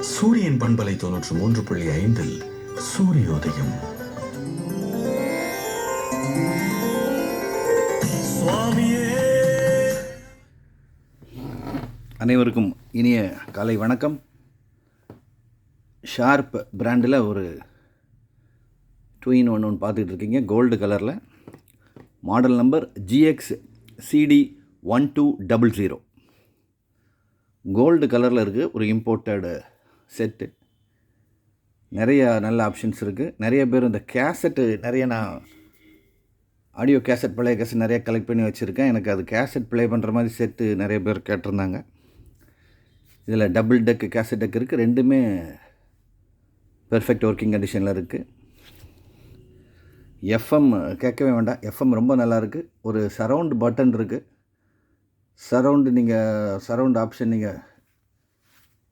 சூரியன் பண்பலை 93.5 சூரியோதயம். அனைவருக்கும் இனிய காலை வணக்கம். ஷார்ப் பிராண்டில் ஒரு 2-in-1 ஒன்று பார்த்துக்கிட்டு இருக்கீங்க. கோல்டு கலரில் மாடல் நம்பர் GXCD1200. கோல்டு கலரில் இருக்குது. ஒரு இம்போர்ட்டடு செட்டு. நிறைய நல்ல ஆப்ஷன்ஸ் இருக்குது. நிறைய பேர் இந்த கேசட்டு நான் ஆடியோ கேசட், பழைய கேசட் நிறைய கலெக்ட் பண்ணி வச்சுருக்கேன். எனக்கு அது கேசட் ப்ளே பண்ணுற மாதிரி செட்டு நிறைய பேர் கேட்டிருந்தாங்க. இதில் டபுள் டெக்கு கேசட் டெக் இருக்குது. ரெண்டுமே பெர்ஃபெக்ட் ஒர்க்கிங் கண்டிஷனில் இருக்குது. எஃப்எம் கேட்கவே வேண்டாம். எஃப்எம் ரொம்ப நல்லாயிருக்கு. ஒரு சரவுண்ட் பட்டன் இருக்குது. சரவுண்ட் ஆப்ஷன் நீங்கள்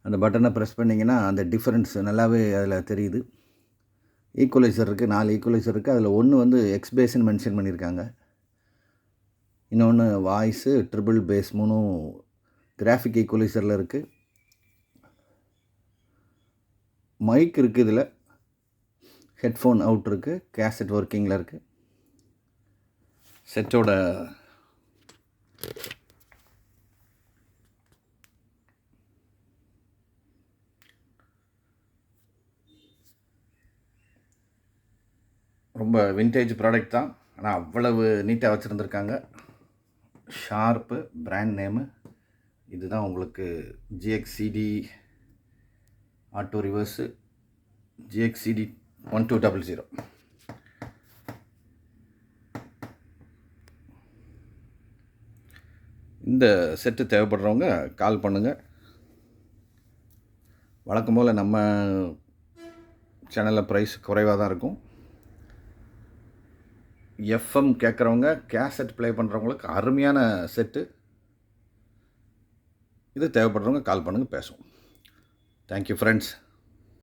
அந்த பட்டனை ப்ரெஸ் பண்ணிங்கன்னா அந்த டிஃப்ரென்ஸ் நல்லாவே அதில் தெரியுது. ஈக்குவலைசர் இருக்குது. 4 ஈக்குவலைசர் இருக்குது. அதில் ஒன்று வந்து எக்ஸ்பேஸ்ன்னு மென்ஷன் பண்ணியிருக்காங்க. இன்னொன்று வாய்ஸு, ட்ரிபிள் பேஸ் 3 கிராஃபிக் ஈக்குவலைசரில் இருக்குது. மைக் இருக்குது. இதில் ஹெட்ஃபோன் அவுட் இருக்குது. கேசட் ஒர்க்கிங்கில் இருக்குது. செட்டோட ரொம்ப விண்டேஜ் ப்ராடக்ட் தான். ஆனால் அவ்வளவு நீட்டாக வச்சுருந்துருக்காங்க. Sharp brand name. இதுதான் உங்களுக்கு GXCD ஆட்டோ ரிவர்ஸு GXCD1200. இந்த செட்டு தேவைப்படுறவங்க கால் பண்ணுங்கள். வழக்கம் போல் நம்ம சேனலில் ப்ரைஸ் குறைவாக தான் இருக்கும். எஃப்எம் கேட்குறவங்க, கேசட் ப்ளே பண்ணுறவங்களுக்கு அருமையான செட்டு. இது தேவைப்படுறவங்க கால் பண்ணுங்கள், பேசுவோம். Thank you friends.